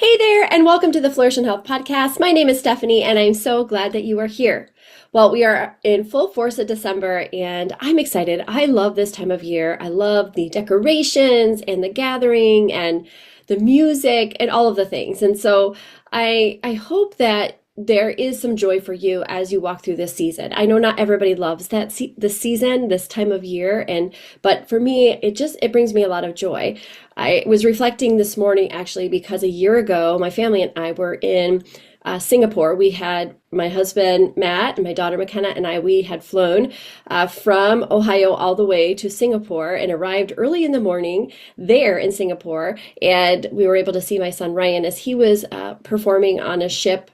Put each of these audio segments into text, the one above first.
Hey there, and welcome to the Flourish and Health podcast. My name is Stephanie, and I'm so glad that you are here. Well, we are in full force of December, and I'm excited. I love this time of year. I love the decorations and the gathering and the music and all of the things. And so I hope that there is some joy for you as you walk through this season. I know not everybody loves this season, this time of year, but for me, it brings me a lot of joy. I was reflecting this morning actually because a year ago, my family and I were in Singapore. We had my husband Matt and my daughter McKenna and we had flown from Ohio all the way to Singapore and arrived early in the morning there in Singapore. And we were able to see my son Ryan as he was performing on a ship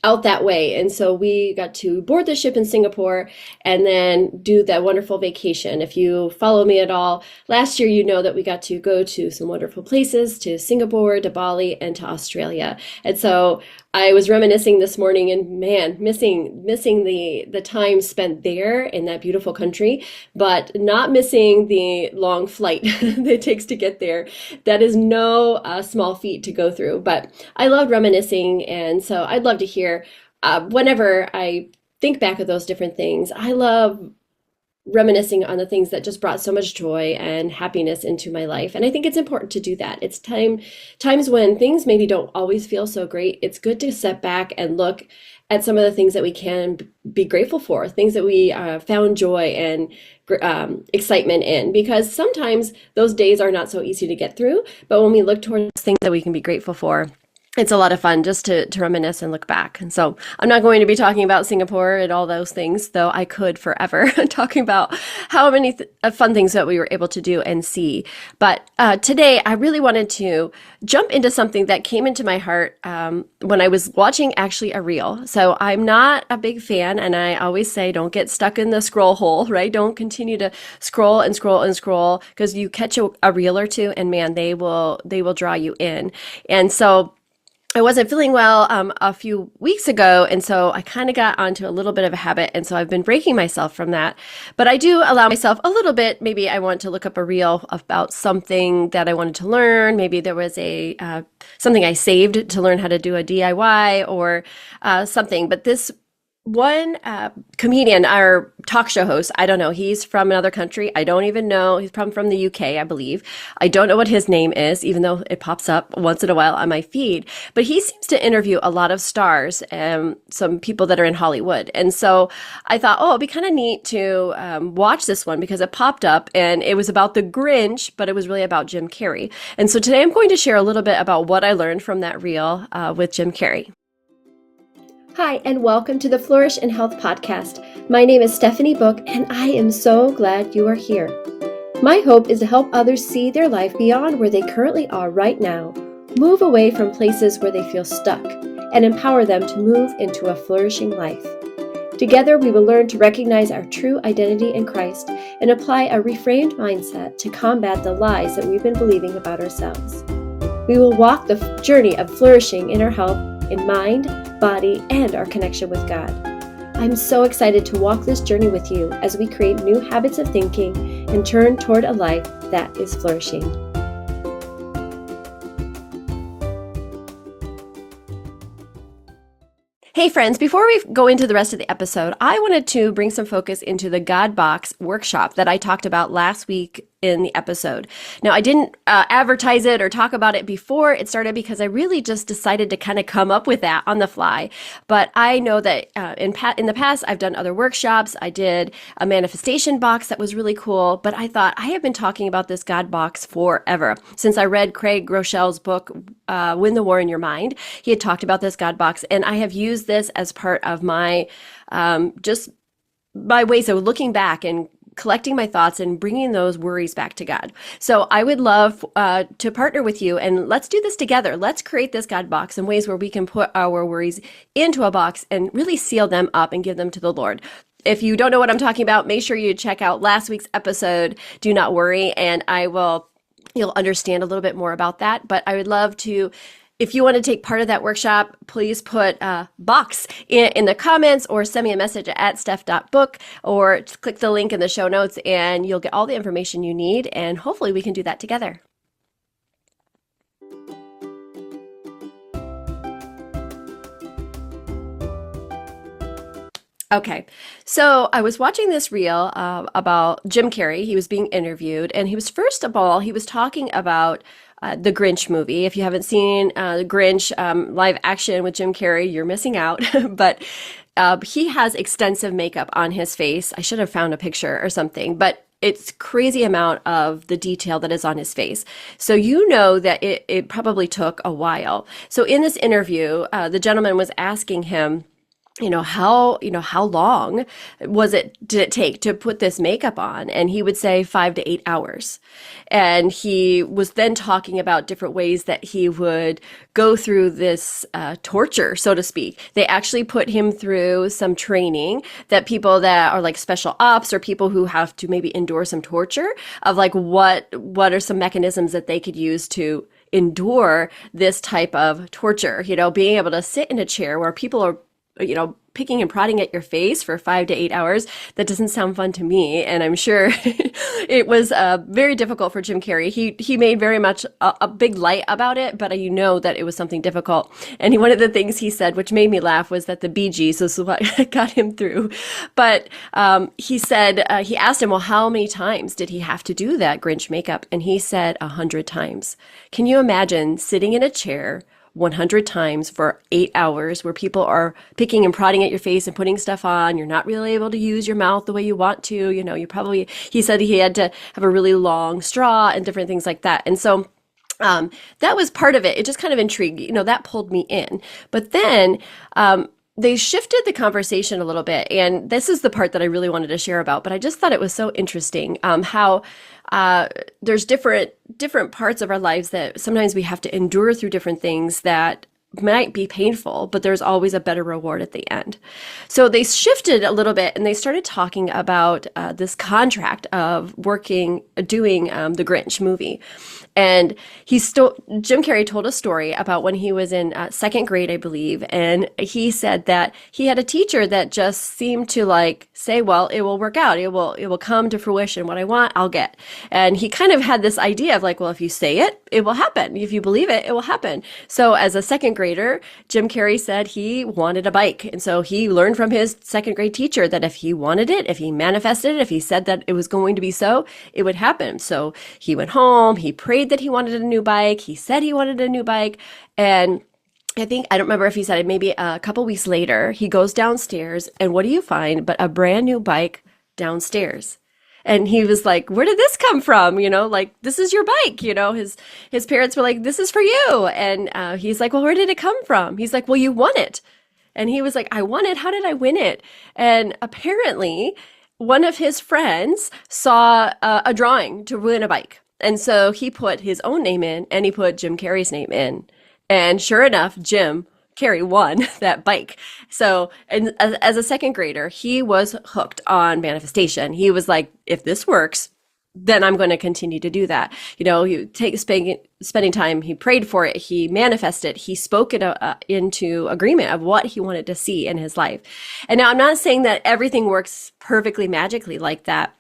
out that way. And so we got to board the ship in Singapore and then do that wonderful vacation. If you follow me at all, last year, you know that we got to go to some wonderful places, to Singapore, to Bali, and to Australia. And so I was reminiscing this morning and man, missing the time spent there in that beautiful country, but not missing the long flight that it takes to get there. That is no small feat to go through, but I loved reminiscing. And so I'd love to hear whenever I think back of those different things. I love reminiscing on the things that just brought so much joy and happiness into my life. And I think it's important to do that. It's times when things maybe don't always feel so great. It's good to step back and look at some of the things that we can be grateful for, things that we found joy and excitement in, because sometimes those days are not so easy to get through. But when we look towards things that we can be grateful for, it's a lot of fun just to reminisce and look back. And so I'm not going to be talking about Singapore and all those things, though I could forever, talking about how many fun things that we were able to do and see. But today I really wanted to jump into something that came into my heart when I was watching actually a reel. So I'm not a big fan, and I always say don't get stuck in the scroll hole, right? Don't continue to scroll and scroll and scroll, because you catch a reel or two and man, they will draw you in. And so I wasn't feeling well a few weeks ago, and so I kind of got onto a little bit of a habit, and so I've been breaking myself from that. But I do allow myself a little bit. Maybe I want to look up a reel about something that I wanted to learn. Maybe there was something I saved to learn how to do a DIY or something. But this one comedian or talk show host, I don't know, he's from another country. I don't even know. He's from the UK, I believe. I don't know what his name is, even though it pops up once in a while on my feed. But he seems to interview a lot of stars and some people that are in Hollywood. And so I thought, it'd be kind of neat to watch this one because it popped up and it was about the Grinch, but it was really about Jim Carrey. And so today I'm going to share a little bit about what I learned from that reel with Jim Carrey. Hi, and welcome to the Flourish and Health podcast. My name is Stephanie Book, and I am so glad you are here. My hope is to help others see their life beyond where they currently are right now, move away from places where they feel stuck, and empower them to move into a flourishing life. Together, we will learn to recognize our true identity in Christ and apply a reframed mindset to combat the lies that we've been believing about ourselves. We will walk the journey of flourishing in our health, in mind, body, and our connection with God. I'm so excited to walk this journey with you as we create new habits of thinking and turn toward a life that is flourishing. Hey friends, before we go into the rest of the episode, I wanted to bring some focus into the God Box workshop that I talked about last week in the episode. Now, I didn't advertise it or talk about it before it started because I really just decided to kind of come up with that on the fly. But I know that in the past, I've done other workshops. I did a manifestation box that was really cool. But I thought I have been talking about this God Box forever. Since I read Craig Groeschel's book, Win the War in Your Mind, he had talked about this God Box. And I have used this as part of my just my ways of looking back and collecting my thoughts and bringing those worries back to God. So I would love to partner with you and let's do this together. Let's create this God Box in ways where we can put our worries into a box and really seal them up and give them to the Lord. If you don't know what I'm talking about, make sure you check out last week's episode, Do Not Worry, and you'll understand a little bit more about that. But I would love to, if you want to take part of that workshop, please put box in the comments or send me a message at steph.book or just click the link in the show notes and you'll get all the information you need, and hopefully we can do that together. Okay. So I was watching this reel about Jim Carrey. He was being interviewed, and he was, first of all, he was talking about the Grinch movie. If you haven't seen the Grinch live action with Jim Carrey, you're missing out. But he has extensive makeup on his face. I should have found a picture or something, but it's crazy amount of the detail that is on his face. So you know that it probably took a while. So in this interview, the gentleman was asking him, how long did it take to put this makeup on? And he would say 5 to 8 hours. And he was then talking about different ways that he would go through this torture, so to speak. They actually put him through some training that people that are like special ops or people who have to maybe endure some torture of like what are some mechanisms that they could use to endure this type of torture, being able to sit in a chair where people are picking and prodding at your face for 5 to 8 hours. That doesn't sound fun to me. And I'm sure it was very difficult for Jim Carrey. He made very much a big light about it, but you know that it was something difficult. And one of the things he said, which made me laugh, was that the Bee Gees was what got him through. But he said, he asked him, well, how many times did he have to do that Grinch makeup? And he said 100 times. Can you imagine sitting in a chair 100 times for 8 hours where people are picking and prodding at your face and putting stuff on? You're not really able to use your mouth the way you want to. He said he had to have a really long straw and different things like that. And so that was part of it. It just kind of intrigued, that pulled me in. But then they shifted the conversation a little bit. And this is the part that I really wanted to share about, but I just thought it was so interesting how there's different parts of our lives that sometimes we have to endure through different things that might be painful, but there's always a better reward at the end. So they shifted a little bit and they started talking about this contract of doing the Grinch movie. And Jim Carrey told a story about when he was in second grade, I believe. And he said that he had a teacher that just seemed to like say, well, it will work out. It will come to fruition. What I want, I'll get. And he kind of had this idea of like, well, if you say it, it will happen. If you believe it, it will happen. So as a second grader, Jim Carrey said he wanted a bike. And so he learned from his second grade teacher that if he wanted it, if he manifested it, if he said that it was going to be so, it would happen. So he went home, he prayed that he wanted a new bike. He said he wanted a new bike. And I don't remember if he said it, maybe a couple weeks later, he goes downstairs and what do you find but a brand new bike downstairs? And he was like, where did this come from? Like, this is your bike. His parents were like, this is for you. And he's like, well, where did it come from? He's like, well, you won it. And he was like, I won it? How did I win it? And apparently one of his friends saw a drawing to win a bike. And so he put his own name in and he put Jim Carrey's name in. And sure enough, Jim Carrey won that bike. So, and as a second grader, he was hooked on manifestation. He was like, if this works, then I'm going to continue to do that. Spending time, he prayed for it, he manifested, he spoke it into agreement of what he wanted to see in his life. And now I'm not saying that everything works perfectly magically like that.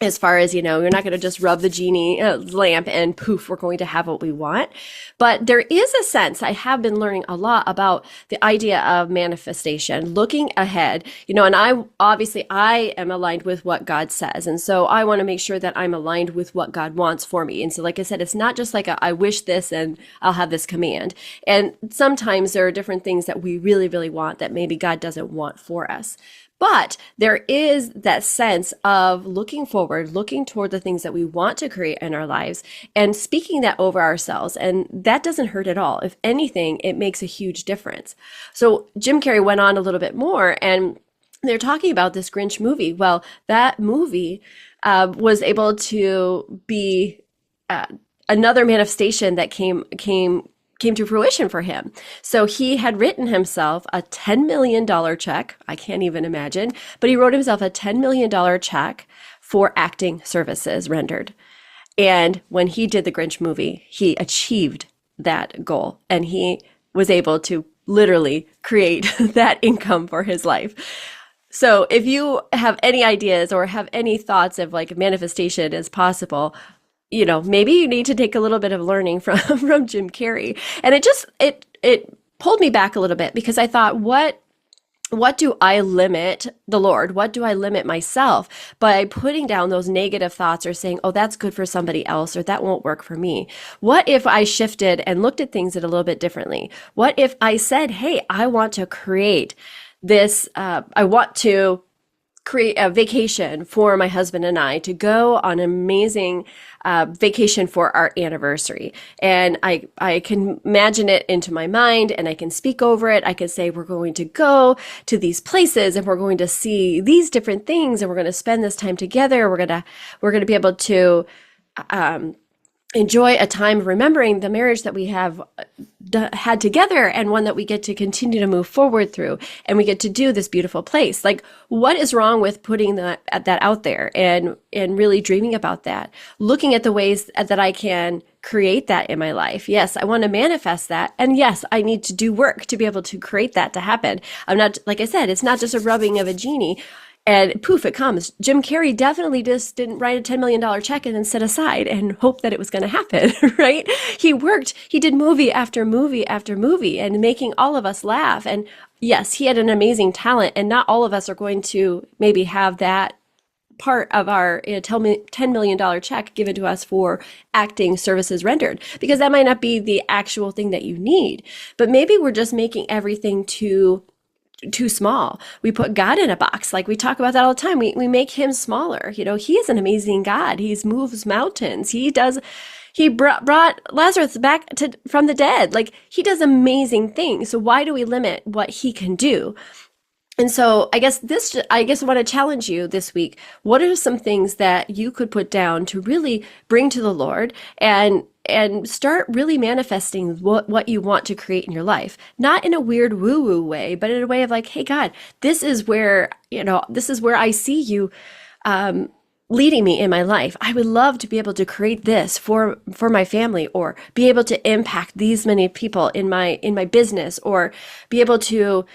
As far as, you're not going to just rub the genie lamp and poof, we're going to have what we want. But there is a sense, I have been learning a lot about the idea of manifestation, looking ahead, and I am aligned with what God says. And so I want to make sure that I'm aligned with what God wants for me. And so, like I said, it's not just like I wish this and I'll have this command. And sometimes there are different things that we really, really want that maybe God doesn't want for us. But there is that sense of looking forward, looking toward the things that we want to create in our lives and speaking that over ourselves. And that doesn't hurt at all. If anything, it makes a huge difference. So Jim Carrey went on a little bit more and they're talking about this Grinch movie. Well, that movie was able to be another manifestation that came to fruition for him. So he had written himself a $10 million check. I can't even imagine, but he wrote himself a $10 million check for acting services rendered. And when he did the Grinch movie, he achieved that goal and he was able to literally create that income for his life. So if you have any ideas or have any thoughts of like manifestation as possible, maybe you need to take a little bit of learning from Jim Carrey. And it pulled me back a little bit because I thought, what what do I limit the Lord? What do I limit myself by putting down those negative thoughts or saying, oh, that's good for somebody else or that won't work for me? What if I shifted and looked at things a little bit differently? What if I said, hey, I want to create this, I want to create a vacation for my husband and I to go on an amazing vacation for our anniversary. And I can imagine it into my mind and I can speak over it. I can say, we're going to go to these places and we're going to see these different things and we're going to spend this time together. We're going to be able to, enjoy a time of remembering the marriage that we have had together and one that we get to continue to move forward through. And we get to do this beautiful place. Like, what is wrong with putting that out there and really dreaming about that? Looking at the ways that I can create that in my life. Yes, I want to manifest that. And yes, I need to do work to be able to create that to happen. I'm not, like I said, it's not just a rubbing of a genie and poof, it comes. Jim Carrey definitely just didn't write a $10 million check and then sit aside and hope that it was going to happen, right? He worked, he did movie after movie after movie and making all of us laugh. And yes, he had an amazing talent, and not all of us are going to maybe have that part of our $10 million check given to us for acting services rendered, because that might not be the actual thing that you need. But maybe we're just making everything too small. We put God in a box. Like we talk about that all the time. We make him smaller. You know, he is an amazing God. He moves mountains. He brought Lazarus back from the dead. Like, he does amazing things. So why do we limit what he can do? And so I guess I want to challenge you this week. What are some things that you could put down to really bring to the Lord and start really manifesting what you want to create in your life? Not in a weird woo-woo way, but in a way of like, hey, God, this is where I see you leading me in my life. I would love to be able to create this for my family, or be able to impact these many people in my business, or be able to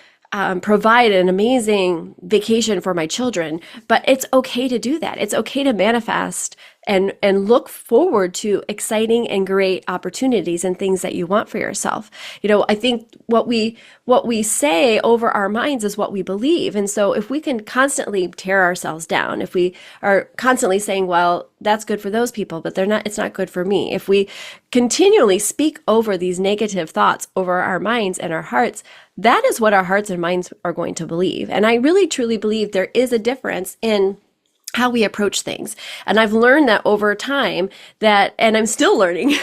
provide an amazing vacation for my children. But it's okay to do that. It's okay to manifest and look forward to exciting and great opportunities and things that you want for yourself. You know, I think what we say over our minds is what we believe. And so if we can constantly tear ourselves down, if we are constantly saying, well, that's good for those people, but it's not good for me. If we continually speak over these negative thoughts over our minds and our hearts, that is what our hearts and minds are going to believe. And I really truly believe there is a difference in how we approach things. And I've learned that over time, and I'm still learning,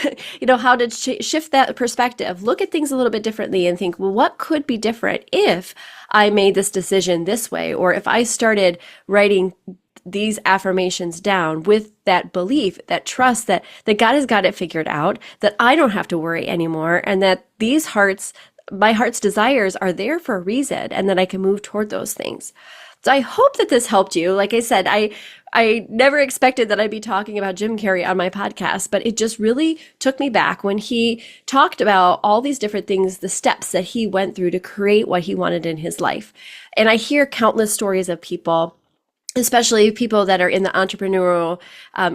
how to shift that perspective, look at things a little bit differently and think, well, what could be different if I made this decision this way? Or if I started writing these affirmations down with that belief, that trust that God has got it figured out, that I don't have to worry anymore, and that my heart's desires are there for a reason, and that I can move toward those things. So I hope that this helped you. Like I said, I never expected that I'd be talking about Jim Carrey on my podcast, but it just really took me back when he talked about all these different things, the steps that he went through to create what he wanted in his life. And I hear countless stories of people, especially people that are in the entrepreneurial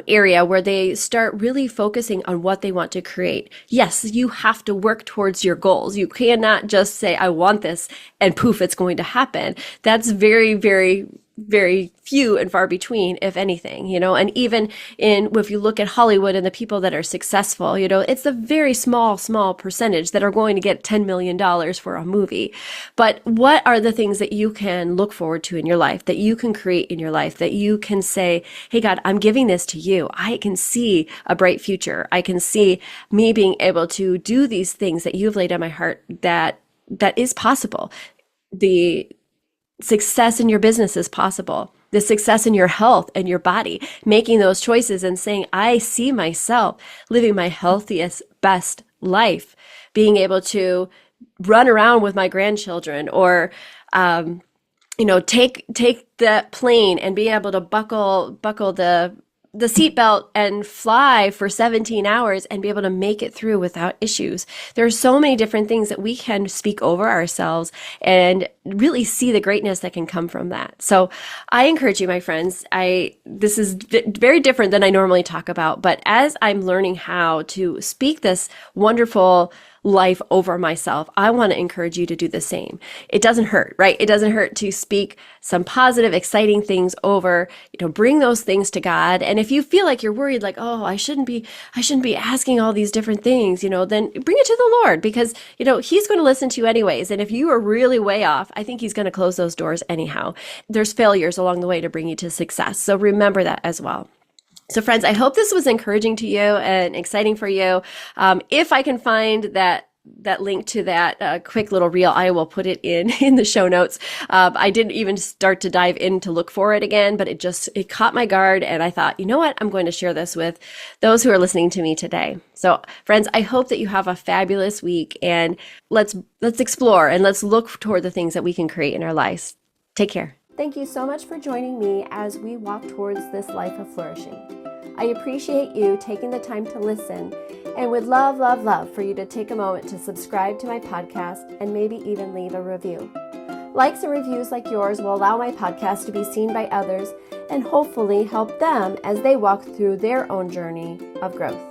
area, where they start really focusing on what they want to create. Yes, you have to work towards your goals. You cannot just say, I want this, and poof, it's going to happen. That's very, very, very few and far between, if anything, and even if you look at Hollywood and the people that are successful, it's a very small percentage that are going to get $10 million for a movie. But what are the things that you can look forward to in your life, that you can create in your life, that you can say, hey, God, I'm giving this to you. I can see a bright future. I can see me being able to do these things that you've laid on my heart that is possible. The success in your business is possible. The success in your health and your body, making those choices and saying, I see myself living my healthiest, best life, being able to run around with my grandchildren, or, take the plane and be able to buckle the seatbelt and fly for 17 hours and be able to make it through without issues. There are so many different things that we can speak over ourselves and really see the greatness that can come from that. So I encourage you, my friends, this is very different than I normally talk about, but as I'm learning how to speak this wonderful life over myself, I want to encourage you to do the same. It doesn't hurt, right? It doesn't hurt to speak some positive, exciting things over, bring those things to God. And if you feel like you're worried, like, oh, I shouldn't be asking all these different things, then bring it to the Lord, because, He's going to listen to you anyways. And if you are really way off, I think He's going to close those doors anyhow. There's failures along the way to bring you to success. So remember that as well. So friends, I hope this was encouraging to you and exciting for you. If I can find that link to that quick little reel, I will put it in the show notes. I didn't even start to dive in to look for it again, but it caught my guard, and I thought, you know what? I'm going to share this with those who are listening to me today. So friends, I hope that you have a fabulous week, and let's explore and let's look toward the things that we can create in our lives. Take care. Thank you so much for joining me as we walk towards this life of flourishing. I appreciate you taking the time to listen, and would love, love, love for you to take a moment to subscribe to my podcast and maybe even leave a review. Likes and reviews like yours will allow my podcast to be seen by others and hopefully help them as they walk through their own journey of growth.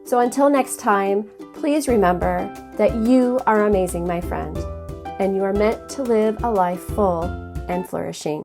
So until next time, please remember that you are amazing, my friend, and you are meant to live a life full and flourishing.